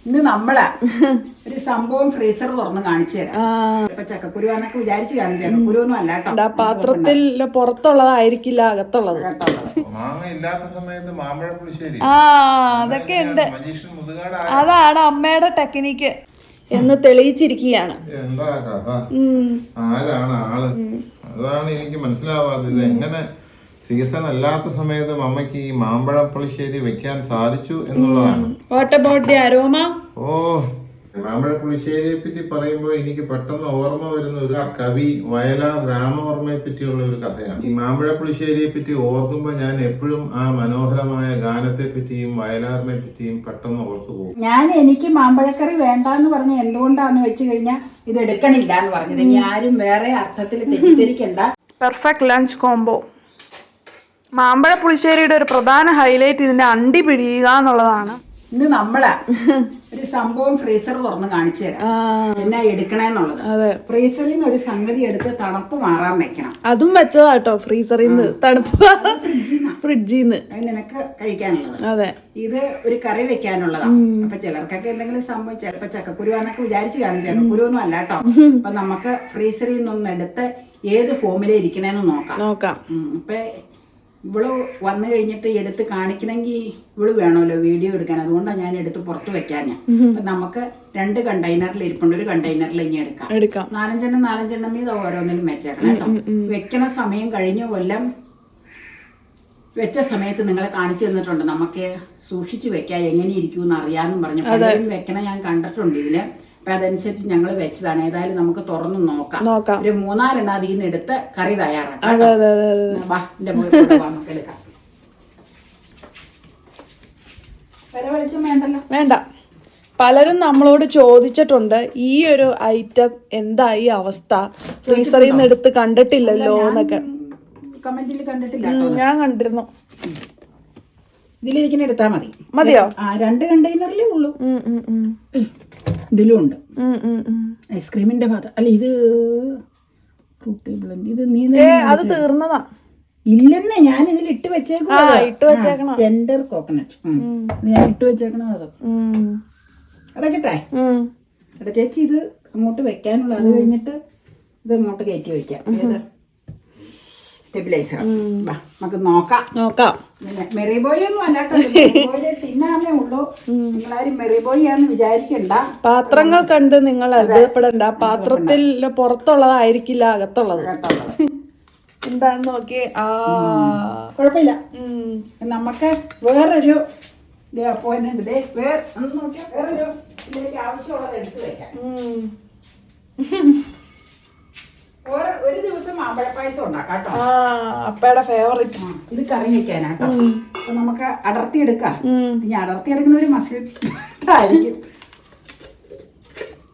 ഇന്ന് നമ്മള് ഒരു സംഭവം ഫ്രീസർ തുറന്ന് കാണിച്ചു തരാം. ഇപ്പൊ ചക്കക്കുരുവാന്നൊക്കെ വിചാരിച്ചു കാണും. ചക്കക്കുരു ഒന്നും അല്ല കേട്ടോ. പാത്രത്തിൽ പുറത്തുള്ളതായിരിക്കില്ല അകത്തുള്ളത്. മാങ്ങ ഇല്ലാത്ത സമയത്ത് മാമ്പഴ പുളിശ്ശേരി അതൊക്കെ ഉണ്ട്. അതാണ് അമ്മയുടെ ടെക്നിക്ക് എന്ന് തെളിയിച്ചിരിക്കുകയാണ്. എന്താ കഥ? ആരാണ് ആള്? അതാണ് എനിക്ക് മനസ്സിലാവാത്തത്. എങ്ങനെ സീസൺ അല്ലാത്ത സമയത്ത് അമ്മയ്ക്ക് ഈ മാമ്പഴ പുളിശ്ശേരി വെക്കാൻ സാധിച്ചു എന്നുള്ളതാണ്. What about the aroma? ഓ, മാമ്പഴ പുളിശ്ശേരിയെ പറ്റി പറയുമ്പോൾ എനിക്ക് പെട്ടെന്ന് ഓർമ്മ വരുന്ന ഒരു കവി വയലാർ രാമവർമ്മയെ പറ്റിയുള്ള ഒരു കഥയാണ്. ഈ മാമ്പഴ പുളിശ്ശേരിയെ പറ്റി ഓർക്കുമ്പോൾ ഞാൻ എപ്പോഴും ആ മനോഹരമായ ഗാനത്തെ പറ്റിയും വയലാറിനെ പറ്റിയും പെട്ടെന്ന് ഓർത്തു പോകും. എനിക്ക് മാമ്പഴക്കറി വേണ്ടാന്ന് പറഞ്ഞ എന്തുകൊണ്ടാന്ന് വെച്ച് കഴിഞ്ഞാൽ ഇത് എടുക്കണില്ല എന്ന് പറഞ്ഞത്. ഇനി ആരും വേറെ അർത്ഥത്തിൽ തെറ്റിദ്ധരിക്കണ്ട. Perfect lunch combo. മാമ്പഴ പുളിശ്ശേരിയുടെ ഒരു പ്രധാന ഹൈലൈറ്റ് ഇതിന്റെ അണ്ടി പിടിയുക എന്നുള്ളതാണ്. ഇന്ന് നമ്മള് ഒരു സംഭവം ഫ്രീസർ തുറന്ന് കാണിച്ചു തരാം. എന്നാ എടുക്കണേന്നുള്ളത്. ഫ്രീസറിൽ നിന്ന് ഒരു സംഗതി എടുത്ത് തണുപ്പ് മാറാൻ വെക്കണം. അതും വെച്ചതാട്ടോ ഫ്രീസറിൽ നിന്ന്. തണുപ്പ് ഫ്രിഡ്ജിന്ന്. അത് നിനക്ക് കഴിക്കാനുള്ളത്. അതെ, ഇത് ഒരു കറി വെക്കാനുള്ളതാണ്. അപ്പൊ ചിലർക്കൊക്കെ എന്തെങ്കിലും സംഭവം, ചിലപ്പോ ചക്കക്കുരുവാന്നൊക്കെ വിചാരിച്ചു കാണും. ചക്കക്കുരു ഒന്നും അല്ല കേട്ടോ. അപ്പൊ നമുക്ക് ഫ്രീസറിൽ നിന്നൊന്ന് എടുത്ത് ഏത് ഫോമിലേ ഇരിക്കണേന്ന് നോക്കാം. അപ്പൊ ഇവള് വന്നു കഴിഞ്ഞിട്ട് എടുത്ത് കാണിക്കണമെങ്കിൽ ഇവള് വേണമല്ലോ വീഡിയോ എടുക്കാൻ. അതുകൊണ്ടാണ് ഞാൻ എടുത്ത് പുറത്ത് വെക്കാൻ. അപ്പൊ നമുക്ക് 2 കണ്ടെയ്നറിൽ ഇരിപ്പുണ്ട്. ഒരു കണ്ടെയ്നറിൽ ഇനി എടുക്കാം. 4 മീത് ഓരോന്നിലും വെച്ചേക്കണം കേട്ടോ. വെക്കണ സമയം കഴിഞ്ഞ കൊല്ലം വെച്ച സമയത്ത് നിങ്ങളെ കാണിച്ചു തന്നിട്ടുണ്ട്. നമുക്ക് സൂക്ഷിച്ചു വെക്കാം, എങ്ങനെ ഇരിക്കുമെന്ന് അറിയാമെന്നും പറഞ്ഞു. പലരും വെക്കണ ഞാൻ കണ്ടിട്ടുണ്ട് ഇതില്. അപ്പൊ അതനുസരിച്ച് ഞങ്ങൾ വെച്ചതാണ്. ഏതായാലും നമുക്ക് തുറന്ന് നോക്കാം. ഒരു 3-4 എണ്ണം അതിൽ നിന്ന് എടുത്ത് കറി തയ്യാറാക്കാം. നമുക്ക് എടുക്കാം. വെളിച്ചം വേണ്ടല്ലോ. വേണ്ട. പലരും നമ്മളോട് ചോദിച്ചിട്ടുണ്ട് ഈ ഒരു ഐറ്റം എന്തായി അവസ്ഥ, ഫ്രീസറിൽ നിന്ന് എടുത്ത് കണ്ടിട്ടില്ലല്ലോ എന്നൊക്കെ. കമന്റിൽ കണ്ടിട്ടില്ല. ഞാൻ കണ്ടിരുന്നു. ഇതിലിരിക്കുന്ന എടുത്താ മതിയോ? 2 കണ്ടെയ്നറിലേ ഉള്ളൂ. ഇതിലും ഉണ്ട് ഐസ്ക്രീമിന്റെ ഭാഗം. അല്ല, ഇത് ഇത് നീ അത് തീർന്നതാ. ഇല്ലെന്നെ, ഞാൻ ഇതിൽ ഇട്ട് വെച്ചേക്കണം. ടെൻഡർ കോക്കനട്ട് ഞാൻ ഇട്ട് വെച്ചേക്കണത്. അത് അടക്കട്ടെ. എടാ ചേച്ചി, ഇത് അങ്ങോട്ട് വെക്കാനുള്ള. അത് കഴിഞ്ഞിട്ട് ഇത് അങ്ങോട്ട് കയറ്റി വെക്കാം. സ്റ്റെബിലൈസർ. നമുക്ക് നോക്കാം. മെറിബോയ് ഒന്നും അല്ലാട്ടോ. തിന്നാമേ ഉള്ളൂ. നിങ്ങളാരും മെറിബോയ് ആന്ന് വിചാരിക്കണ്ട. പാത്രങ്ങൾ കണ്ട് നിങ്ങൾ അത്ഭുതപ്പെടണ്ട. പാത്രത്തിൽ പുറത്തുള്ളതായിരിക്കില്ല അകത്തുള്ളത്. എന്താന്ന് നോക്കി. കുഴപ്പമില്ല. നമുക്ക് വേറൊരു വേറൊരു ഇതിലേക്ക് ആവശ്യമുള്ളത് എടുത്ത് വെക്കാം. ഒരു ദിവസം മാമ്പഴപ്പായസം ഉണ്ടാക്കാം കേട്ടോ. അപ്പയുടെ ഫേവറേറ്റ്. ഇത് കറി വെക്കാനാട്ടോ. അപ്പൊ നമുക്ക് അടർത്തി എടുക്കാം. ഇനി അടർത്തി എടുക്കുന്ന ഒരു മസിലായിരിക്കും.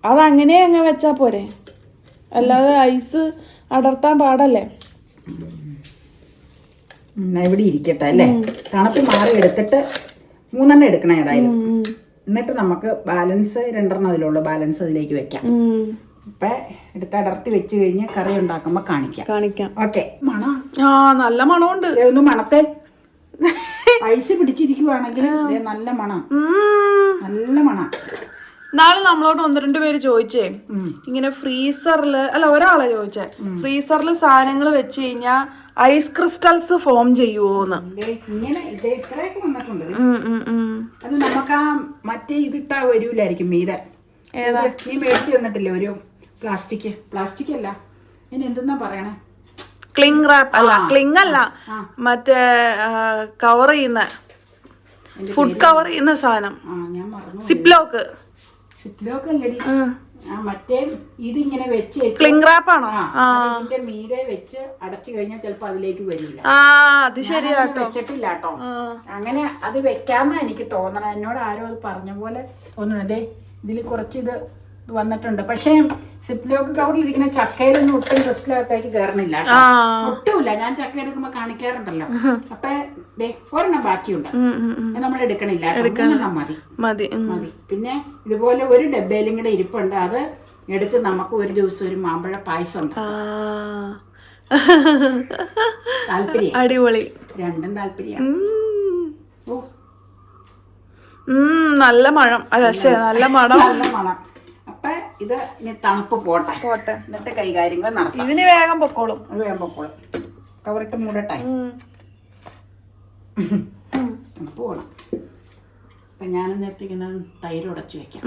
അതങ്ങനെ അങ്ങ് വെച്ചാ പോരെ, അല്ലാതെ ഐസ് അടർത്താൻ പാടല്ലേ. ഇവിടെ ഇരിക്കട്ടെ അല്ലേ. തണുപ്പ് മാറി എടുത്തിട്ട് 3 എണ്ണം എടുക്കണം ഏതായാലും. എന്നിട്ട് നമുക്ക് ബാലൻസ് 2 എണ്ണം അതിലുള്ള ബാലൻസ് അതിലേക്ക് വെക്കാം. ഇപ്പൊ എടുത്ത് അടർത്തി വെച്ച് കഴിഞ്ഞ് കറി ഉണ്ടാക്കുമ്പോ കാണിക്കാം. ഓക്കെ. മണം നല്ല മണമുണ്ട്. ഒന്ന് മണത്തെ. ഐസ് പിടിച്ചിരിക്കുവാണെങ്കിൽ നല്ല മണം. നാളെ നമ്മളോട് 1-2 പേര് ചോദിച്ചേ, ഇങ്ങനെ ഫ്രീസറില്, അല്ല ഒരാളെ ചോദിച്ചേ, ഫ്രീസറിൽ സാധനങ്ങൾ വെച്ച് കഴിഞ്ഞാ ഐസ് ക്രിസ്റ്റൽസ് ഫോം ചെയ്യുവോന്ന്. ഇങ്ങനെ ഇത് ഇത്രയൊക്കെ വന്നിട്ടുണ്ട്. അത് നമുക്ക് ആ മറ്റേ ഇതിട്ടാ വരൂലായിരിക്കും മീതെ. നീ മേടിച്ചു തന്നിട്ടില്ലേ ഒരു പ്ലാസ്റ്റിക് അല്ല, ഇനി എന്തെന്നാ പറയണേ, ക്ലിങ് റാപ്പ്. അല്ല, ക്ലിങ് അല്ല, മറ്റേ കവർ ചെയ്യുന്ന, ഫുഡ് കവർ ചെയ്യുന്ന സാധനം. സിപ്ലോക്ക് അല്ലടി. മറ്റേ ഇതിങ്ങനെ വെച്ച് ക്ലിങ് റാപ്പ് ആണോ? ഇതിന്റെ മീതെ വെച്ച് അടച്ചു കഴിഞ്ഞാൽ ചിലപ്പോ അതിലേക്ക് വരില്ല. അത് ശരിയാട്ടോ, വെച്ചിട്ടില്ല കേട്ടോ. അങ്ങനെ അത് വെക്കാന്നാ എനിക്ക് തോന്നണം. എന്നോട് ആരോ അത് പറഞ്ഞ പോലെ തോന്നണേ. ഇതിൽ കുറച്ച് ഇത് വന്നിട്ടുണ്ട്. പക്ഷെ സിപ്ലോക്ക് കവറിലിരിക്കുന്ന ചക്കയിലൊന്നും ഒട്ടും ക്രിസ്റ്റലകത്തേക്ക് കയറണില്ല. ഒട്ടുമില്ല. ഞാൻ ചക്ക എടുക്കുമ്പോ കാണിക്കാറുണ്ടല്ലോ. അപ്പൊ ഒരെണ്ണം ബാക്കിയുണ്ട്. നമ്മൾ എടുക്കണില്ല. മതി. പിന്നെ ഇതുപോലെ ഒരു ഡബ്ബയിലും കൂടെ ഇരിപ്പുണ്ട്. അത് എടുത്ത് നമുക്ക് ഒരു ദിവസം ഒരു മാമ്പഴ പായസം ഉണ്ട്. താല്പര്യം? അടിപൊളി. രണ്ടും താല്പര്യം. നല്ല മണം. നല്ല മണം. നല്ല മണം. അപ്പൊ ഇത് ഇനി തണുപ്പ് പോട്ടെ. എന്നിട്ട് കൈകാര്യങ്ങൾ നടത്താം. ഇതിന് വേഗം പൊക്കോളും. അത് വേഗം പൊക്കോളും. കവറിട്ട് മൂടട്ടെ. തണുപ്പ് പോണം. അപ്പൊ ഞാൻ നേരത്തേക്ക് തൈര് ഉടച്ചു വെക്കാം.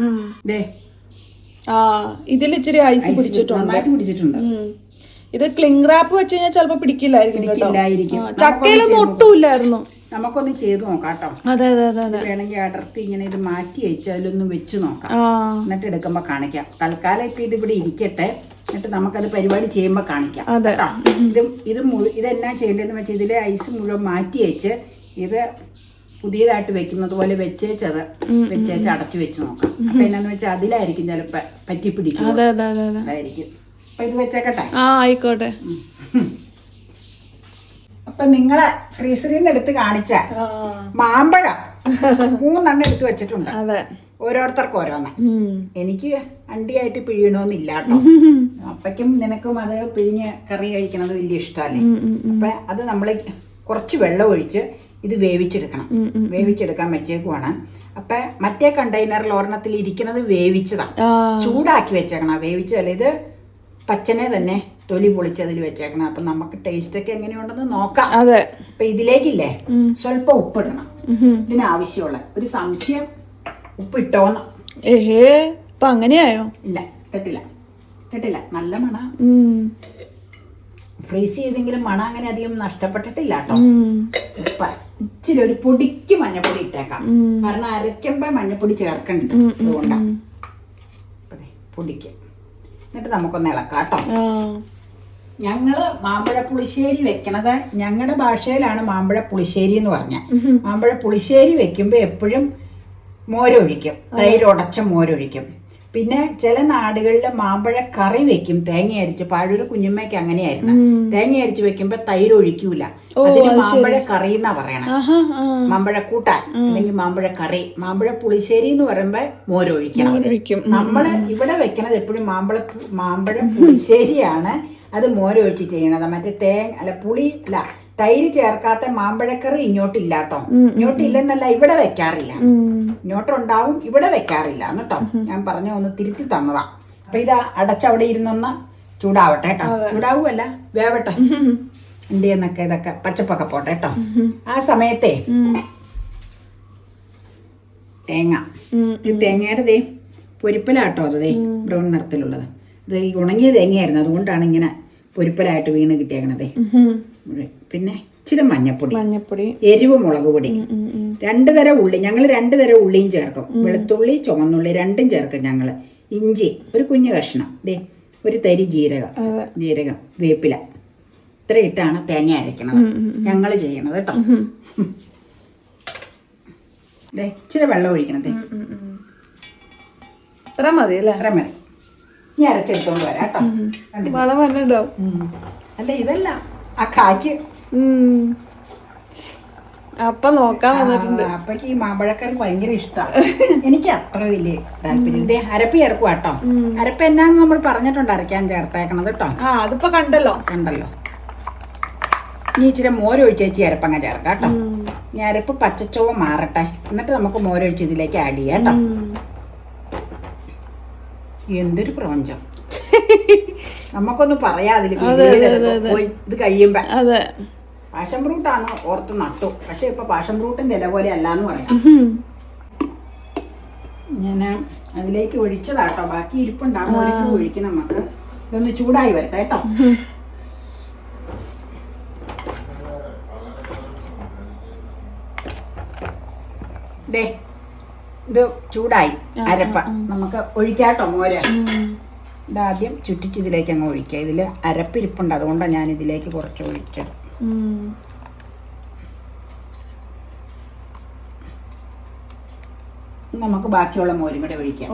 ദേ ഇതിൽ ഇച്ചിരി ഐസ് പിടിച്ചിട്ടുണ്ട്. നന്നായിട്ട് പിടിച്ചിട്ടുണ്ട്. ഇത് ക്ലിംഗ് റാപ്പ് വെച്ച് കഴിഞ്ഞാൽ ചിലപ്പോ പിടിക്കില്ലായിരിക്കും. ചക്കയിലൊന്നും ഒട്ടുമില്ലായിരുന്നു. നമുക്കൊന്ന് ചെയ്ത് നോക്കാം കേട്ടോ. അതെ അതെ അതെ അതെ. വേണമെങ്കിൽ അടർത്തി ഇങ്ങനെ ഇത് മാറ്റി വെച്ച് അതിലൊന്നും വെച്ച് നോക്കാം. എന്നിട്ട് എടുക്കുമ്പോ കാണിക്കാം. തൽക്കാലം ഇപ്പൊ ഇത് ഇവിടെ ഇരിക്കട്ടെ. എന്നിട്ട് നമുക്കത് പരിപാടി ചെയ്യുമ്പോ കാണിക്കാം കേട്ടോ. ഇതെന്നാ ചെയ്യേണ്ടതെന്ന് വെച്ചാൽ ഇതിലെ ഐസ് മുഴുവൻ മാറ്റി വെച്ച് ഇത് പുതിയതായിട്ട് വെക്കുന്നത് പോലെ വെച്ചേച്ചത് അടച്ചു വെച്ച് നോക്കാം. അപ്പൊ എന്നാന്ന് വെച്ചാൽ അതിലായിരിക്കും ചിലപ്പോ പറ്റിപ്പിടിക്കും. അതായിരിക്കും. അപ്പൊ ഇത് വെച്ചേക്കട്ടെ. ആയിക്കോട്ടെ. അപ്പൊ നിങ്ങളെ ഫ്രീസറിൽ നിന്ന് എടുത്ത് കാണിച്ച മാമ്പഴം 3 എടുത്ത് വെച്ചിട്ടുണ്ട്. ഓരോരുത്തർക്കും ഓരോന്ന്. എനിക്ക് അണ്ടിയായിട്ട് പിഴിയണമെന്നില്ല കേട്ടോ. അപ്പയ്ക്കും നിനക്കും അത് പിഴിഞ്ഞ് കറി കഴിക്കണത് വലിയ ഇഷ്ടമല്ലേ. അപ്പൊ അത് നമ്മൾ കുറച്ച് വെള്ളം ഒഴിച്ച് ഇത് വേവിച്ചെടുക്കണം. വേവിച്ചെടുക്കാൻ വെച്ചേക്കുവാണ്. അപ്പൊ മറ്റേ കണ്ടെയ്നറിൽ ഒരെണ്ണത്തിൽ ഇരിക്കുന്നത് വേവിച്ചതാണ്. ചൂടാക്കി വെച്ചേക്കണം. വേവിച്ചതല്ല, ഇത് പച്ചനെ തന്നെ തൊലി പൊളിച്ചതിൽ വെച്ചേക്കണം. അപ്പൊ നമുക്ക് ടേസ്റ്റ് ഒക്കെ എങ്ങനെയുണ്ടെന്ന് നോക്കാം. അപ്പൊ ഇതിലേക്കില്ലേ സ്വല്പം ഉപ്പിടണം. ഇതിനാവശ്യമുള്ള ഒരു സംശയം ഉപ്പിട്ടോന്ന്. ഇപ്പൊ അങ്ങനെയായോ? ഇല്ല, കേട്ടില്ല. നല്ല മണ. ഫ്രീസ് ചെയ്തെങ്കിലും മണം അങ്ങനെ അധികം നഷ്ടപ്പെട്ടിട്ടില്ല കേട്ടോ. ഉപ്പ ഇച്ചിരി ഒരു പൊടിക്ക് മഞ്ഞപ്പൊടി ഇട്ടേക്കാം. കാരണം അരയ്ക്കുമ്പോ മഞ്ഞപ്പൊടി ചേർക്കണ്ട. അതുകൊണ്ടാണ് പൊടിക്ക്. എന്നിട്ട് നമുക്കൊന്ന് ഇളക്കാം കേട്ടോ. ഞങ്ങള് മാമ്പഴ പുളിശ്ശേരി വെക്കണത് ഞങ്ങളുടെ ഭാഷയിലാണ് മാമ്പഴ പുളിശ്ശേരി എന്ന് പറഞ്ഞ. മാമ്പഴ പുളിശ്ശേരി വെക്കുമ്പോ എപ്പോഴും മോരൊഴിക്കും. തൈര് ഉടച്ച മോരൊഴിക്കും. പിന്നെ ചില നാടുകളിൽ മാമ്പഴ കറി വെക്കും തേങ്ങ അരിച്ച്. പാഴൂര് കുഞ്ഞുമ്മയ്ക്ക് അങ്ങനെയായിരുന്നു. തേങ്ങ അരിച്ച് വെക്കുമ്പോ തൈര് ഒഴിക്കൂല. അതിന് മാമ്പഴ കറി എന്നാ പറയണേ. മാമ്പഴ കൂട്ടാൻ അല്ലെങ്കിൽ മാമ്പഴ കറി. മാമ്പഴ പുളിശ്ശേരി എന്ന് പറയുമ്പോ മോരൊഴിക്കണം. നമ്മള് ഇവിടെ വെക്കണത് എപ്പോഴും മാമ്പഴ പുളിശ്ശേരിയാണ്. അത് മോരൊഴിച്ച് ചെയ്യണത്. മറ്റേ പുളി അല്ല, തൈര് ചേർക്കാത്ത മാമ്പഴക്കറി ഇങ്ങോട്ടില്ല കേട്ടോ. ഇങ്ങോട്ടില്ലെന്നല്ല, ഇവിടെ വെക്കാറില്ല. ഇങ്ങോട്ടുണ്ടാവും, ഇവിടെ വെക്കാറില്ല കേട്ടോ. ഞാൻ പറഞ്ഞ ഒന്ന് തിരുത്തി തന്നതാ. അപ്പൊ ഇത് അടച്ചവിടെ ഇരുന്നൊന്ന് ചൂടാവട്ടെ കേട്ടോ. ചൂടാവുമല്ല, വേവട്ടെ. ഇന്ത്യന്നൊക്കെ ഇതൊക്കെ പച്ചപ്പൊക്കെ പോട്ടെ കേട്ടോ. ആ സമയത്തെ തേങ്ങ, ഈ തേങ്ങയുടെ പൊരിപ്പലാട്ടോ. അത് ബ്രൗൺ നിറത്തിലുള്ളത്. ഇത് ഉണങ്ങിയ തേങ്ങയായിരുന്നു. അതുകൊണ്ടാണ് ഇങ്ങനെ പൊരിപ്പലായിട്ട് വീണ് കിട്ടിയേക്കണതേ. പിന്നെ ഇച്ചിരി മഞ്ഞപ്പൊടി, എരിവ് മുളക് പൊടി, 2 തരം ഉള്ളി. ഞങ്ങൾ 2 തരം ഉള്ളിയും ചേർക്കും. വെളുത്തുള്ളി, ചുവന്നുള്ളി രണ്ടും ചേർക്കും ഞങ്ങള്. ഇഞ്ചി ഒരു കുഞ്ഞു കഷ്ണം, ഒരു തരി ജീരകം, വേപ്പില. ഇത്ര ഇട്ടാണ് തേങ്ങ അരയ്ക്കണത് ഞങ്ങള് ചെയ്യണത് കേട്ടോ. ഇച്ചിരി വെള്ളം ഒഴിക്കണത്. ഇത്ര മതി. ഇനി അരച്ചെടുത്തോണ്ട് വരാം കേട്ടോ. അല്ല, ഇതല്ല ആ കായ്ക്ക്. അപ്പൊ നോക്കാൻ വന്നിട്ടുണ്ട്. അപ്പക്ക് ഈ മാമ്പഴക്കറി ഭയങ്കര ഇഷ്ടമാണ്. എനിക്ക് അത്ര വലിയ താല്പര്യം. അരപ്പ് ചേർക്കുക കേട്ടോ. അരപ്പ് എന്നാന്ന് നമ്മൾ പറഞ്ഞിട്ടുണ്ട് അരയ്ക്കാൻ ചേർത്തേക്കണത് കേട്ടോ. അതിപ്പോ കണ്ടല്ലോ. ഇനി ഇച്ചിരി മോരൊഴിച്ച് ചേച്ചി അരപ്പങ്ങ ചേർക്കാം കേട്ടോ. ഞാൻ അരപ്പ് പച്ചച്ചോവ മാറട്ടെ. എന്നിട്ട് നമുക്ക് മോരൊഴിച്ച് ഇതിലേക്ക് ആഡ് ചെയ്യാം കേട്ടോ. എന്തൊരു പ്രപഞ്ചം. നമുക്കൊന്ന് പറയാതില്ല ഇത് കഴിയുമ്പോ. പാഷൻ ഫ്രൂട്ടാണ് ഓർത്ത് നട്ടു. പക്ഷെ ഇപ്പൊ പാഷൻ ഫ്രൂട്ടിന്റെ ഇല പോലെ അല്ലാന്ന് പറയാം. ഞാൻ അതിലേക്ക് ഒഴിച്ചതാട്ടോ. ബാക്കി ഇരിപ്പുണ്ടാകും. ഒരിക്കലും ഒഴിക്കും. നമുക്ക് ഇതൊന്ന് ചൂടായി വരട്ടെ കേട്ടോ. ഇത് ചൂടായി അരപ്പ. നമുക്ക് ഒഴിക്കാട്ടോ മോര്. ഇതാദ്യം ചുറ്റിച്ച് ഇതിലേക്ക് അങ്ങ് ഒഴിക്കുക. ഇതില് അരപ്പിരിപ്പുണ്ട്, അതുകൊണ്ടാണ് ഞാൻ ഇതിലേക്ക് കുറച്ച് ഒഴിച്ചത്. നമുക്ക് ബാക്കിയുള്ള മോരും കൂടെ ഒഴിക്കാം.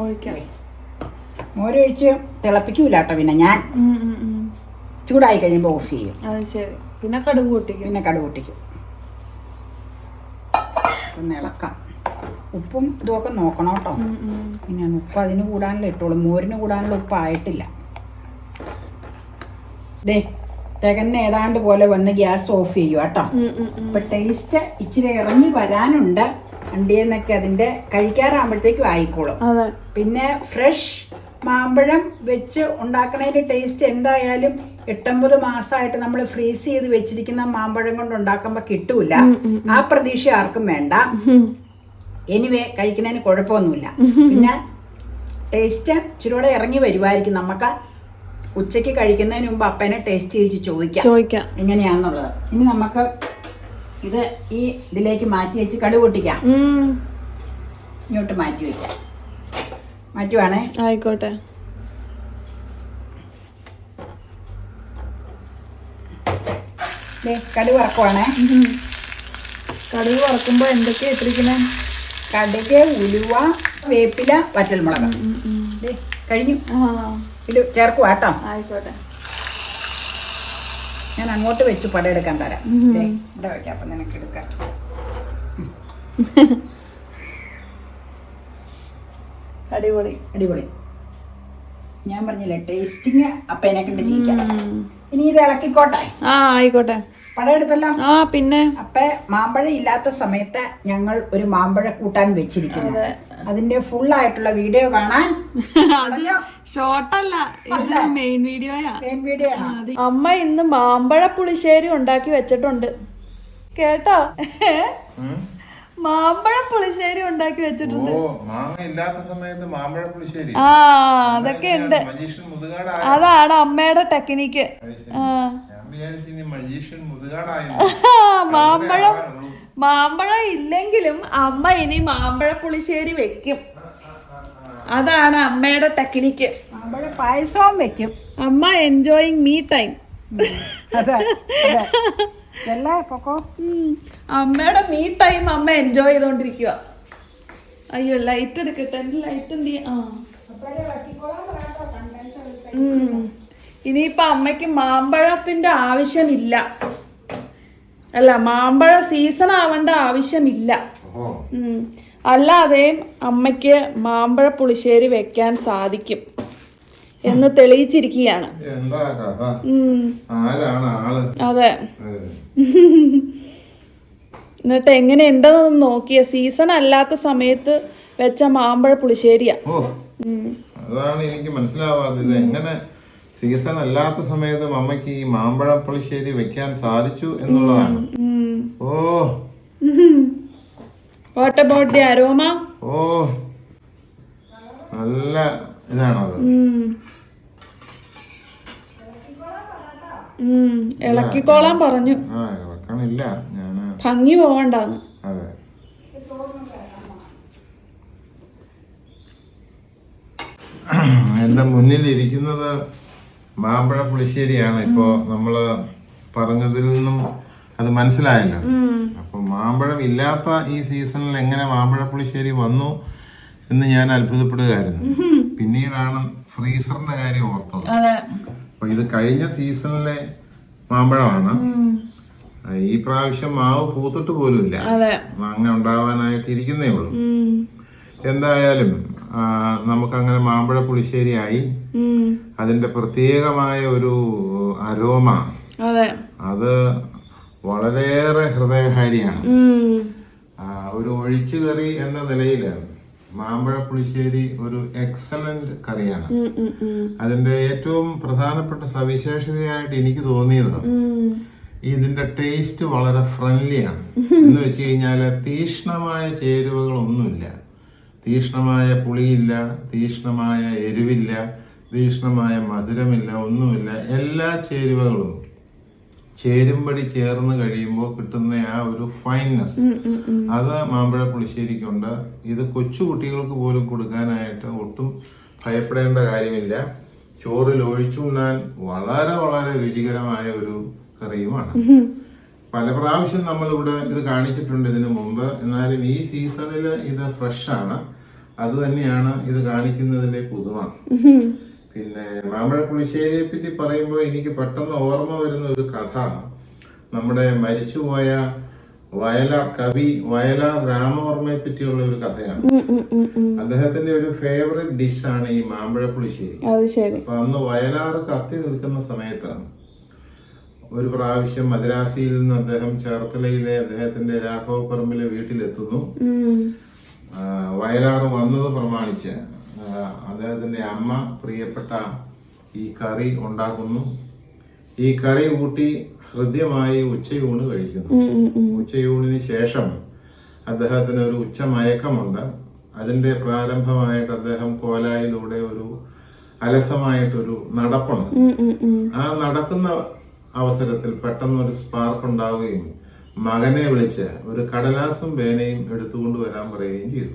മോരൊഴിച്ച് തിളപ്പിക്കൂല കേട്ടോ. പിന്നെ ഞാൻ ചൂടായി കഴിയുമ്പോൾ ഓഫ് ചെയ്യും. പിന്നെ കടുക് പൊട്ടിക്കും. ഒന്ന് ഇളക്കാം. ഉപ്പും ഇതുമൊക്കെ നോക്കണം കേട്ടോ. പിന്നെ ഉപ്പ് അതിന് കൂടാനുള്ള ഇട്ടോളൂ. മോരിന് കൂടാനുള്ള ഉപ്പ് ആയിട്ടില്ല. തികഞ്ഞ ഏതാണ്ട് പോലെ വന്ന് ഗ്യാസ് ഓഫ് ചെയ്യുക കേട്ടോ. അപ്പൊ ടേസ്റ്റ് ഇച്ചിരി ഇറങ്ങി വരാനുണ്ട്. അണ്ടിയെന്നൊക്കെ അതിന്റെ കഴിക്കാറാകുമ്പോഴത്തേക്കും ആയിക്കോളും. അതെ. പിന്നെ ഫ്രഷ് മാമ്പഴം വെച്ച് ഉണ്ടാക്കണതിന്റെ ടേസ്റ്റ് എന്തായാലും 8-9 മാസമായിട്ട് നമ്മൾ ഫ്രീസ് ചെയ്ത് വെച്ചിരിക്കുന്ന മാമ്പഴം കൊണ്ട് ഉണ്ടാക്കുമ്പോൾ കിട്ടൂല. ആ പ്രതീക്ഷ ആർക്കും വേണ്ട. എനിവേ കഴിക്കുന്നതിന് കുഴപ്പമൊന്നുമില്ല. പിന്നെ ടേസ്റ്റ് ഇച്ചിരൂടെ ഇറങ്ങി വരുമായിരിക്കും. നമുക്ക് ഉച്ചയ്ക്ക് കഴിക്കുന്നതിന് മുമ്പ് അപ്പനെ ടേസ്റ്റ് ചെയ്ത് ചോദിക്കാം എങ്ങനെയാണെന്നുള്ളത്. ഇനി നമുക്ക് ഇത് ഈ ഇതിലേക്ക് മാറ്റി വെച്ച് കടുക് പൊട്ടിക്കാം. ഇങ്ങോട്ട് മാറ്റി വെക്കാം. മാറ്റുവാണേ. ആയിക്കോട്ടെ. കടുക് വറക്കുവാണേ. കടുക് വറക്കുമ്പോ എന്തൊക്കെയാ ഇട്ടിരിക്കണേ? കടുക്, ഉലുവ, വേപ്പില, വറ്റൽമുളക്. കഴിഞ്ഞു. ഇത് ചേർക്കുക കേട്ടോ. ആയിക്കോട്ടെ. ഞാൻ അങ്ങോട്ട് വെച്ച് പടയെടുക്കാൻ തരാം. ഇവിടെ വെക്കാം. അപ്പം നിനക്ക് എടുക്കാം. അടിപൊളി അടിപൊളി. ഞാൻ പറഞ്ഞില്ലേ ടേസ്റ്റിങ് അപ്പനെ കണ്ട് ചെയ്യിക്കാം. ഇനി ഇത് ഇളക്കിക്കോട്ടെ. ആയിക്കോട്ടെ. പടയെടുത്തല്ലോ. പിന്നെ അപ്പ മാമ്പഴം ഇല്ലാത്ത സമയത്ത് ഞങ്ങൾ ഒരു മാമ്പഴ കൂട്ടാൻ വെച്ചിരിക്കുന്നു. അതിന്റെ ഫുൾ ആയിട്ടുള്ള വീഡിയോ കാണാൻ ഷോർട്ടല്ല, ഇത് മെയിൻ വീഡിയോയാ. മെയിൻ വീഡിയോ ആണ്. അമ്മ ഇന്ന് മാമ്പഴ പുളിശ്ശേരി ഉണ്ടാക്കി വെച്ചിട്ടുണ്ട് കേട്ടോ. മാമ്പഴ പുളിശ്ശേരി ഉണ്ടാക്കി വെച്ചിട്ടുണ്ട്. അതൊക്കെ ഉണ്ട്. അതാണ് അമ്മയുടെ ടെക്നിക്ക്. മാമ്പഴം ഇല്ലെങ്കിലും അമ്മ ഇനി മാമ്പഴ പുളിശ്ശേരി വെക്കും. അതാണ് അമ്മയുടെ ടെക്നിക്ക്. മാമ്പഴ പായസവും വെക്കും. അമ്മ എൻജോയിങ് മീ ടൈം. അമ്മയുടെ മീ ടൈം അമ്മ എൻജോയ് ചെയ്തോണ്ടിരിക്കുക. അയ്യോ ലൈറ്റ് എടുക്കട്ടെ. എന്റെ ലൈറ്റ് എന്ത് ചെയ്യാ? ഇനിയിപ്പൊ അമ്മയ്ക്ക് മാമ്പഴത്തിന്റെ ആവശ്യമില്ല. അല്ല, മാമ്പഴ സീസൺ ആവേണ്ട ആവശ്യമില്ല. അല്ലാതെ അമ്മയ്ക്ക് മാമ്പഴ പുളിശ്ശേരി വെക്കാൻ സാധിക്കും എന്ന് തെളിയിച്ചിരിക്കുകയാണ്. അതെ. എന്നിട്ട് എങ്ങനെയുണ്ടെന്ന് നോക്കിയ സീസൺ അല്ലാത്ത സമയത്ത് വെച്ച മാമ്പഴ പുളിശ്ശേരിയാ. അതാണ് എനിക്ക് മനസ്സിലാവാത്തത്. എങ്ങനെ സീസൺ അല്ലാത്ത സമയത്ത് അമ്മയ്ക്ക് ഈ മാമ്പഴ പുളിശ്ശേരി വെക്കാൻ സാധിച്ചു എന്നുള്ളതാണ്. What about the aroma? നല്ല ഇതാണത്. ഇളക്കിക്കോളാൻ പറഞ്ഞു. ഇളക്കണില്ല, ഞാന് ഭംഗി പോവണ്ടാന്ന്. അതെ. എന്റെ മുന്നിൽ ഇരിക്കുന്നത് മാമ്പഴ പുളിശ്ശേരിയാണ്. ഇപ്പോ നമ്മള് പറഞ്ഞതിൽ നിന്നും അത് മനസ്സിലായല്ലോ. അപ്പൊ മാമ്പഴം ഇല്ലാത്ത ഈ സീസണിൽ എങ്ങനെ മാമ്പഴ പുളിശ്ശേരി വന്നു എന്ന് ഞാൻ അത്ഭുതപ്പെടുകയായിരുന്നു. പിന്നീടാണ് ഫ്രീസറിന്റെ കാര്യം ഓർത്തത്. അപ്പൊ ഇത് കഴിഞ്ഞ സീസണിലെ മാമ്പഴമാണ്. ഈ പ്രാവശ്യം മാവ് പൂത്തിട്ട് പോലും ഇല്ല. മാങ്ങ ഉണ്ടാവാനായിട്ട് ഇരിക്കുന്നേ ഉള്ളൂ. എന്തായാലും നമുക്കങ്ങനെ മാമ്പഴ പുളിശ്ശേരി ആയി. അതിന്റെ പ്രത്യേകമായ ഒരു അരോമ, അത് വളരെയേറെ ഹൃദയഹാരിയാണ്. ഒരു ഒഴിച്ചുകറി എന്ന നിലയിൽ മാമ്പഴ പുളിശ്ശേരി ഒരു എക്സലന്റ് കറിയാണ്. അതിന്റെ ഏറ്റവും പ്രധാനപ്പെട്ട സവിശേഷതയായിട്ട് എനിക്ക് തോന്നിയത് ഇതിന്റെ ടേസ്റ്റ് വളരെ ഫ്രണ്ട്ലിയാണ്. എന്ന് വെച്ച് കഴിഞ്ഞാൽ തീക്ഷ്ണമായ ചേരുവകളൊന്നുമില്ല. തീക്ഷ്ണമായ പുളിയില്ല, തീക്ഷ്ണമായ എരിവില്ല, തീക്ഷ്ണമായ മധുരമില്ല, ഒന്നുമില്ല. എല്ലാ ചേരുവകളും ചേരുംപടി ചേർന്ന് കഴിയുമ്പോൾ കിട്ടുന്ന ആ ഒരു ഫൈൻനെസ്, അത് മാമ്പഴ പുളിശ്ശേരിക്കുണ്ട്. ഇത് കൊച്ചു കുട്ടികൾക്ക് പോലും കൊടുക്കാനായിട്ട് ഒട്ടും ഭയപ്പെടേണ്ട കാര്യമില്ല. ചോറിൽ ഒഴിച്ചുണ്ണാൻ വളരെ വളരെ രുചികരമായ ഒരു കറിയുമാണ്. പല പ്രാവശ്യം നമ്മളിവിടെ ഇത് കാണിച്ചിട്ടുണ്ട് ഇതിനു മുമ്പ്. എന്നാലും ഈ സീസണിൽ ഇത് ഫ്രഷാണ്. അത് തന്നെയാണ് ഇത് കാണിക്കുന്നതിലെ പുതുമ. പിന്നെ മാമ്പഴ പുളിശ്ശേരിയെ പറ്റി പറയുമ്പോൾ എനിക്ക് പെട്ടെന്ന് ഓർമ്മ വരുന്ന ഒരു കഥ നമ്മുടെ മരിച്ചുപോയ കവി വയലാർ രാമവർമ്മയെ പറ്റിയുള്ള ഒരു കഥയാണ്. അദ്ദേഹത്തിന്റെ ഒരു ഫേവറേറ്റ് ഡിഷാണ് ഈ മാമ്പഴ പുളിശ്ശേരി. അപ്പൊ അന്ന് വയലാർ കത്തി നിൽക്കുന്ന സമയത്ത് ഒരു പ്രാവശ്യം മദ്രാസിയിൽ നിന്ന് അദ്ദേഹം ചേർത്തലയിലെ അദ്ദേഹത്തിന്റെ രാഘവപ്പറമ്പിലെ വീട്ടിലെത്തുന്നു. വയലാർ വന്നത് പ്രമാണിച്ച് അദ്ദേഹത്തിന്റെ അമ്മ പ്രിയപ്പെട്ട ഈ കറി ഉണ്ടാക്കുന്നു. ഈ കറി കൂട്ടി ഹൃദ്യമായി ഉച്ചയൂണ് കഴിക്കുന്നു. ഉച്ചയൂണിന് ശേഷം അദ്ദേഹത്തിന് ഒരു ഉച്ചമയക്കമുണ്ട്. അതിന്റെ പ്രാരംഭമായിട്ട് അദ്ദേഹം കോലായിലൂടെ ഒരു അലസമായിട്ടൊരു നടപ്പുണ്ട്. ആ നടക്കുന്ന അവസരത്തിൽ പെട്ടെന്നൊരു സ്പാർക്ക് ഉണ്ടാവുകയും മകനെ വിളിച്ച് ഒരു കടലാസും പേനയും എടുത്തുകൊണ്ട് വരാൻ പറയുകയും ചെയ്തു.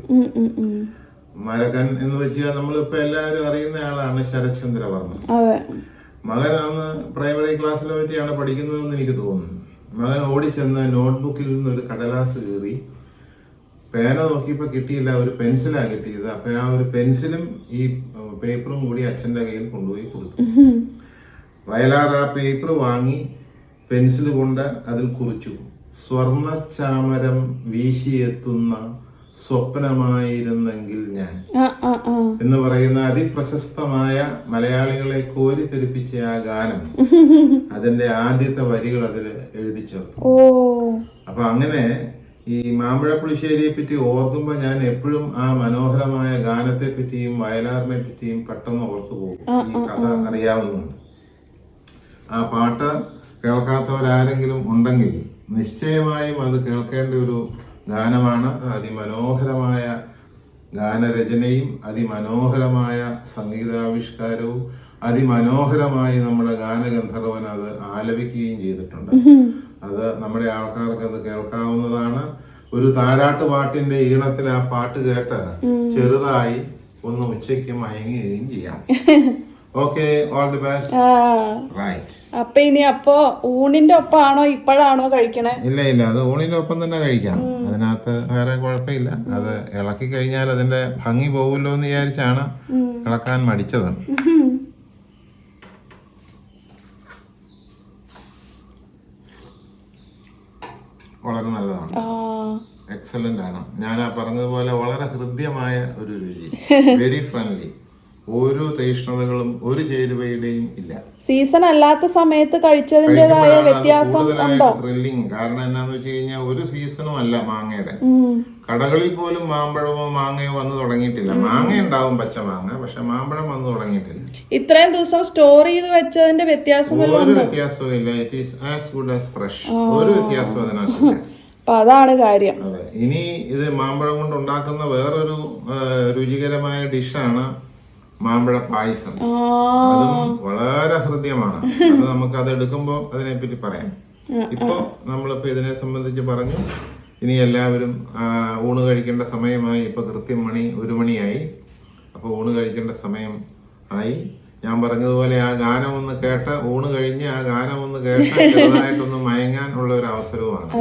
മരകൻ എന്ന് വെച്ചാൽ നമ്മളിപ്പോ എല്ലാവരും അറിയുന്ന ആളാണ് ശരത്ചന്ദ്രവർമ്മ. മകൻ അന്ന് പ്രൈമറി ക്ലാസ്സിലെ പറ്റിയാണ് പഠിക്കുന്നതെന്ന് എനിക്ക് തോന്നുന്നു. മകൻ ഓടിച്ചെന്ന് നോട്ട്ബുക്കിൽ നിന്ന് ഒരു കടലാസ് കീറി പേന നോക്കിയപ്പോ കിട്ടിയില്ല, ഒരു പെൻസിലാണ് കിട്ടിയത്. അപ്പൊ ആ ഒരു പെൻസിലും ഈ പേപ്പറും കൂടി അച്ഛന്റെ കയ്യിൽ കൊണ്ടുപോയി കൊടുത്തു. വയലാർ ആ പേപ്പർ വാങ്ങി പെൻസിൽ കൊണ്ട് അതിൽ കുറിച്ചു, സ്വർണ്ണ ചാമരം വീശിയെത്തുന്ന സ്വപ്നമായിരുന്നെങ്കിൽ ഞാൻ എന്ന് പറയുന്ന അതിപ്രശസ്തമായ മലയാളികളെ കോരിത്തെരിപ്പിച്ച ആ ഗാനം അതിന്റെ ആദ്യത്തെ വരികൾ അതിൽ എഴുതി ചേർത്തു. അപ്പൊ അങ്ങനെ ഈ മാമ്പഴ പുളിശ്ശേരിയെ പറ്റി ഓർക്കുമ്പോ ഞാൻ എപ്പോഴും ആ മനോഹരമായ ഗാനത്തെ പറ്റിയും വയലാറിനെ പറ്റിയും പെട്ടെന്ന് ഓർത്തു പോകും. ഈ കഥ അറിയാവുന്നുണ്ട്. ആ പാട്ട് കേൾക്കാത്തവരാരെങ്കിലും ഉണ്ടെങ്കിൽ നിശ്ചയമായും അത് കേൾക്കേണ്ട ഒരു ഗാനമാണ്. അതിമനോഹരമായ ഗാനരചനയും അതിമനോഹരമായ സംഗീതാവിഷ്കാരവും അതിമനോഹരമായി നമ്മുടെ ഗാനഗന്ധർവൻ അത് ആലപിക്കുകയും ചെയ്തിട്ടുണ്ട്. അത് നമ്മുടെ ആൾക്കാർക്ക് അത് കേൾക്കാവുന്നതാണ്. ഒരു താരാട്ട് പാട്ടിന്റെ ഈണത്തിൽ ആ പാട്ട് കേട്ട് ചെറുതായി ഒന്ന് ഉച്ചയ്ക്ക് മയങ്ങുകയും ചെയ്യാം. Okay, all the best. Right. അപ്പൊ ഇനി അപ്പോ ഊണിന്റെ ഒപ്പാണോ ഇപ്പോഴാണോ കഴിക്കണേ? ഇല്ല, അത് ഊണിന്റെ ഒപ്പം തന്നെ കഴിക്കാം. അതിനകത്ത് വേറെ കുഴപ്പമില്ല. അത് ഇളക്കി കഴിഞ്ഞാൽ അതിന്റെ ഭംഗി പോവുമല്ലോ എന്ന് വിചാരിച്ചാണ് ഇളക്കാൻ മടിച്ചത്. വളരെ നല്ലതാണ്, എക്സലന്റ് ആണ്. ഞാൻ ആ പറഞ്ഞതുപോലെ വളരെ ഹൃദ്യമായ ഒരു രുചി, വെരി ഫ്രണ്ട്ലി. ഓരോ തീഷ്ണതകളും ഒരു ചേരുവയുടെയും ഇല്ല. സീസൺ അല്ലാത്ത സമയത്ത് കഴിച്ചതിന്റേതായ വ്യത്യാസം ഉണ്ടോ? ത്രില്ലിങ്. കാരണം എന്നാന്ന് വെച്ച് കഴിഞ്ഞാൽ ഒരു സീസണും അല്ല മാങ്ങയുടെ. കടകളിൽ പോലും മാമ്പഴമോ മാങ്ങയോ വന്നു തുടങ്ങിയിട്ടില്ല. മാങ്ങ ഉണ്ടാവും, പച്ച മാങ്ങ, പക്ഷെ മാമ്പഴം വന്നു തുടങ്ങിയിട്ടില്ല. ഇത്രയും ദിവസം സ്റ്റോർ ചെയ്ത് വെച്ചതിന്റെ വ്യത്യാസം ഒരു വ്യത്യാസവും ഇല്ല. It is as good as fresh. ഒരു വ്യത്യാസവും അതിനകത്തില്ല. അപ്പൊ അതാണ് കാര്യം. അതെ. ഇനി ഇത് മാമ്പഴം കൊണ്ട് ഉണ്ടാക്കുന്ന വേറൊരു രുചികരമായ ഡിഷാണ് മാമ്പഴ പായസം. അതും വളരെ ഹൃദ്യമാണ്. അത് നമുക്ക് അത് എടുക്കുമ്പോൾ അതിനെപ്പറ്റി പറയാം. ഇപ്പൊ നമ്മളിപ്പോ ഇതിനെ സംബന്ധിച്ച് പറഞ്ഞു. ഇനി എല്ലാവരും ഊണ് കഴിക്കേണ്ട സമയമായി. ഇപ്പൊ കൃത്യം 1 മണിയായി. അപ്പൊ ഊണ് കഴിക്കേണ്ട സമയം ആയി. ഞാൻ പറഞ്ഞതുപോലെ ആ ഗാനം ഒന്ന് കേട്ട് ഊണ് കഴിഞ്ഞ് ആ ഗാനം ഒന്ന് കേട്ട് ചെറുതായിട്ടൊന്ന് മയങ്ങാൻ ഉള്ള ഒരു അവസരവുമാണ്.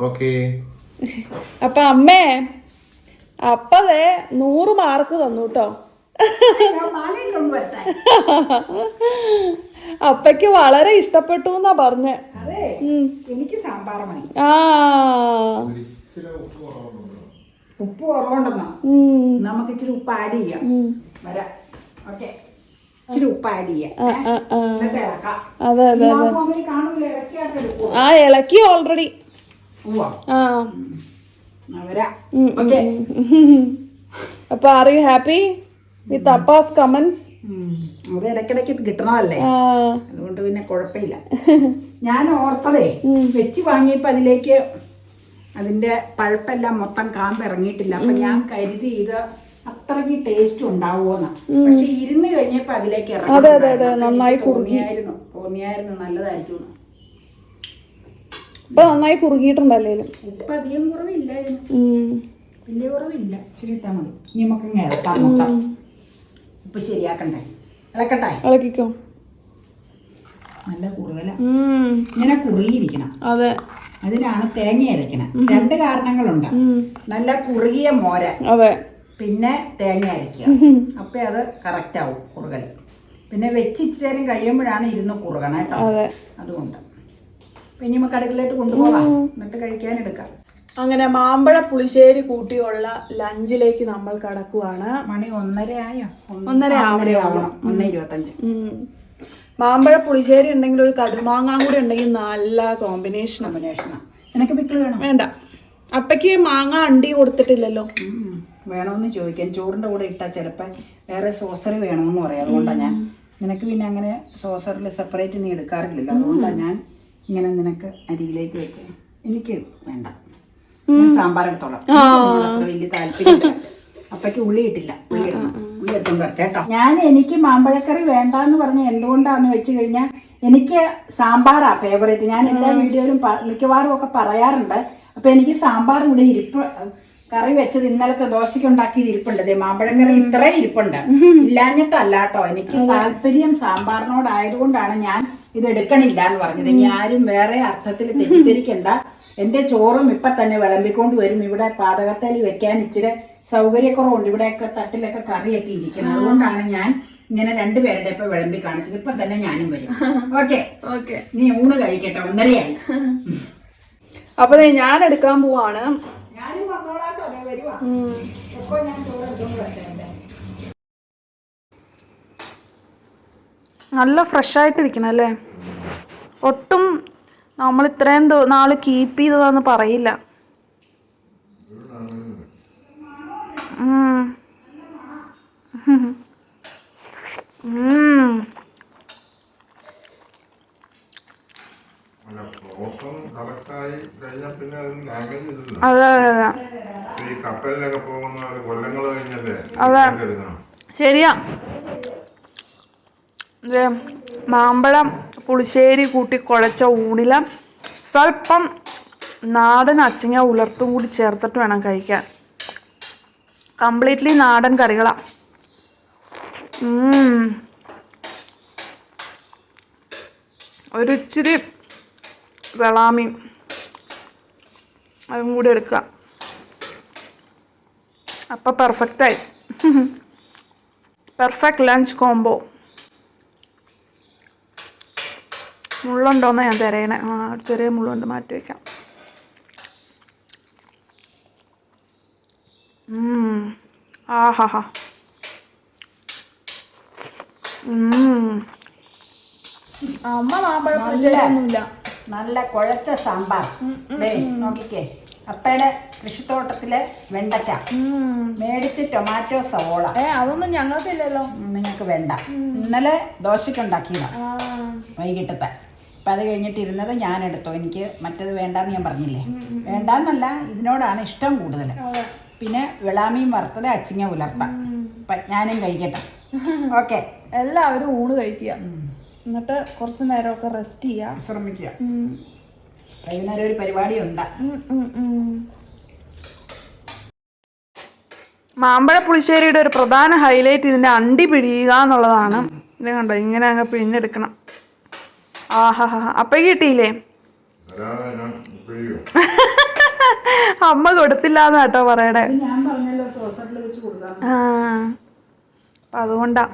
ഓക്കെ. അപ്പൊ അമ്മേ അപ്പതേ 100 മാർക്ക് തന്നു കേട്ടോ. അപ്പയ്ക്ക് വളരെ ഇഷ്ടപ്പെട്ടു എന്നാ പറഞ്ഞേ. എനിക്ക് സാമ്പാർ മതി. ഉപ്പ് കുറവുണ്ടെന്നോ? നമുക്ക് ഇച്ചിരി ഉപ്പ് ആഡ് ചെയ്യാം. വരാം. ഓക്കെ, ഇച്ചിരി ഉപ്പ് ആഡ് ചെയ്യാം. അതെ അതെ അതെ. ഇളക്കി ഓൾറെഡി. അപ്പൊ ആർ യു ഹാപ്പി വിത്ത് അപ്പാസ് കമന്റ്സ്? അത് ഇടയ്ക്കിടയ്ക്ക് കിട്ടണതല്ലേ, അതുകൊണ്ട് പിന്നെ കുഴപ്പമില്ല. ഞാൻ ഓർത്തതേ, വെച്ച് വാങ്ങിയപ്പോ അതിലേക്ക് അതിന്റെ പഴുപ്പെല്ലാം മൊത്തം കാമ്പ് ഇറങ്ങിയിട്ടില്ല. അപ്പൊ ഞാൻ കരുതി ഇത് അത്രയ്ക്ക് ടേസ്റ്റ് ഉണ്ടാവുമെന്ന്. പക്ഷെ ഇരുന്ന് കഴിഞ്ഞപ്പോ അതിലേക്ക് നന്നായി തോന്നിയായിരുന്നു നല്ലതായിരിക്കും. ഇപ്പൊ നന്നായി കുറുകിയിട്ടുണ്ടല്ലേ? ഉപ്പ് അധികം കുറവില്ലായിരുന്നു, വലിയ കുറവില്ല. ഇച്ചിരി ഇട്ടാൽ മതി. ഇനി നമുക്ക് ഇളക്കാം. നോക്കാം, ഉപ്പ് ശരിയാക്കണ്ടേ? ഇളക്കട്ടെ? ഇളക്കിക്കോ. നല്ല കുറുകല, ഇങ്ങനെ കുറുകിയിരിക്കണം. അതെ, അതിനാണ് തേങ്ങ അരക്കണം. 2 കാരണങ്ങളുണ്ട്. നല്ല കുറുകിയ മോര, അതെ, പിന്നെ തേങ്ങ അരയ്ക്കുക. അപ്പൊ അത് കറക്റ്റ് ആവും കുറുകൽ. പിന്നെ വെച്ച് ഇച്ചിരി നേരം കഴിയുമ്പോഴാണ് ഇരുന്ന് കുറുകണം കേട്ടോ. അതുകൊണ്ട് പിന്നെ നമുക്ക് അടുക്കളയിട്ട് കൊണ്ടുപോകാം, എന്നിട്ട് കഴിക്കാൻ എടുക്കാം. അങ്ങനെ മാമ്പഴ പുളിശ്ശേരി കൂട്ടിയുള്ള ലഞ്ചിലേക്ക് നമ്മൾ കടക്കുവാണ്. മണി 1:30 ആയോ? 1:30 ആവണം. 1:25. മാമ്പഴ പുളിശ്ശേരി ഉണ്ടെങ്കിൽ ഒരു കടുമാങ്ങ കൂടി ഉണ്ടെങ്കിൽ നല്ല കോമ്പിനേഷനാണ്. നിനക്ക് പിക്കിൾ വേണം? വേണ്ട, അപ്പയ്ക്ക് മാങ്ങ അണ്ടി കൊടുത്തിട്ടില്ലല്ലോ. വേണമെന്ന് ചോദിക്കാൻ. ചോറിൻ്റെ കൂടെ ഇട്ടാൽ ചിലപ്പോൾ വേറെ സോസറി വേണമെന്ന് പറയാം. അതുകൊണ്ടാണ് ഞാൻ നിനക്ക് പിന്നെ അങ്ങനെ സോസറിൽ സെപ്പറേറ്റ് നീ എടുക്കാറില്ലല്ലോ. അതുകൊണ്ടാണ് ഞാൻ ഇങ്ങനെ നിനക്ക് അരികിലേക്ക് വെച്ച്. എനിക്ക് വേണ്ട, ഞാൻ സാമ്പാർ എടുത്തോളാം. അത്ര വലിയ താല്പര്യമില്ല. അപ്പയ്ക്ക് ഉള്ളി ഇട്ടില്ല. ഉള്ളി എടുത്തോണ്ട് വരട്ടെ കേട്ടോ. എനിക്ക് മാമ്പഴക്കറി വേണ്ടാന്ന് പറഞ്ഞ എന്തുകൊണ്ടാന്ന് വെച്ച് കഴിഞ്ഞാൽ എനിക്ക് സാമ്പാറാ ഫേവറേറ്റ്. ഞാൻ എല്ലാ വീഡിയോയിലും മിക്കവാറും ഒക്കെ പറയാറുണ്ട്. അപ്പൊ എനിക്ക് സാമ്പാർ ഇവിടെ കറി വെച്ചത് ഇന്നലത്തെ ദോശയ്ക്ക് ഉണ്ടാക്കിയത് ഇരിപ്പുണ്ട്. മാമ്പഴക്കറി ഇത്രയും ഇരിപ്പുണ്ട്. ഇല്ലാഞ്ഞിട്ടല്ല കേട്ടോ, എനിക്ക് താല്പര്യം സാമ്പാറിനോടായതുകൊണ്ടാണ് ഞാൻ ഇത് എടുക്കണില്ല എന്ന് പറഞ്ഞത്. ഇനി ആരും വേറെ അർത്ഥത്തിൽ തെറ്റിദ്ധരിക്കണ്ട. എന്റെ ചോറും ഇപ്പൊ തന്നെ വിളമ്പിക്കൊണ്ട് വരും. ഇവിടെ പാതകത്തേൽ വെക്കാൻ ഇച്ചിരി സൗകര്യക്കുറവുണ്ട്. ഇവിടെയൊക്കെ തട്ടിലൊക്കെ കറിയൊക്കെ ഇരിക്കണം. അതുകൊണ്ടാണ് ഞാൻ ഇങ്ങനെ രണ്ടുപേരുടെ ഇപ്പൊ വിളമ്പി കാണിച്ചത്. ഇപ്പൊ തന്നെ ഞാനും വരും. ഓക്കെ, നീ ഊണ് കഴിക്കട്ടെ. 1:30 അപ്പൊ ഞാൻ എടുക്കാൻ പോവാണ്. ഞാനും വന്നോളാട്ടോ. വരുവാ. എപ്പോ ഞാൻ ചോറ് എടുത്തോണ്ട് വരട്ടെ. നല്ല ഫ്രഷ് ആയിട്ടിരിക്കണം അല്ലേ? ഒട്ടും നമ്മൾ ഇത്രയും നാള് കീപ്പ് ചെയ്തതാന്ന് പറയില്ല. അതെ, ശരിയാ. മാമ്പഴം പുളിശ്ശേരി കൂട്ടി കുഴച്ച ഊണില സ്വല്പം നാടൻ അച്ചിങ്ങ ഉലർത്തും കൂടി ചേർത്തിട്ട് വേണം കഴിക്കാൻ. കംപ്ലീറ്റ്ലി നാടൻ കറികളാ. ഒരു ഇച്ചിരി വെളാമീൻ അതും കൂടി എടുക്കുക. അപ്പം പെർഫെക്റ്റായി. Perfect lunch combo. മുള്ളുണ്ടോയെന്ന് ഞാൻ തിരയണേ. ചെറിയ മുള്ളുണ്ട്, മാറ്റി വയ്ക്കാം. ആഹാ. അമ്മ മാമ്പഴ പുളിശ്ശേരിയൊന്നുമില്ല. നല്ല കുഴച്ച സാമ്പാർ. നോക്കിക്കേ, അപ്പയുടെ കൃഷിത്തോട്ടത്തിലെ വെണ്ടയ്ക്ക മേടിച്ച് ടൊമാറ്റോ സവോള. അതൊന്നും ഞങ്ങൾക്കില്ലല്ലോ. നിങ്ങൾക്ക് വേണ്ട. ഇന്നലെ ദോശയ്ക്ക് ഉണ്ടാക്കിയതാ വൈകിട്ടത്തെ. അപ്പം അത് കഴിഞ്ഞിട്ട് ഇരുന്നത് ഞാൻ എടുത്തോ. എനിക്ക് മറ്റത് വേണ്ടാന്ന് ഞാൻ പറഞ്ഞില്ലേ. വേണ്ടാന്നല്ല, ഇതിനോടാണ് ഇഷ്ടം കൂടുതൽ. പിന്നെ വെളാമീൻ വറുത്തത്, അച്ചിങ്ങ ഉലർത്ത. ഞാനും കഴിക്കട്ടെ. ഓക്കെ, എല്ലാവരും ഊണ് കഴിക്കുക. എന്നിട്ട് കുറച്ച് നേരമൊക്കെ റെസ്റ്റ് ചെയ്യുക, ശ്രമിക്കുക. വൈകുന്നേരം ഒരു പരിപാടി ഉണ്ട്. മാമ്പഴ പുളിശ്ശേരിയുടെ ഒരു പ്രധാന ഹൈലൈറ്റ് ഇതിന്റെ അണ്ടി പിഴിയുക എന്നുള്ളതാണ്. ഇത് കണ്ടോ, ഇങ്ങനെ അങ്ങ് പിഴിഞ്ഞെടുക്കണം. ആഹാ, അപ്പൊ കിട്ടിയില്ലേ? അമ്മ കൊടുത്തില്ലാന്ന് കേട്ടോ പറയണേ. ഞാൻ പറഞ്ഞല്ലോ സോസറിൽ വെച്ച് കൊടുക്കാം. അപ്പൊ അതുകൊണ്ടാ.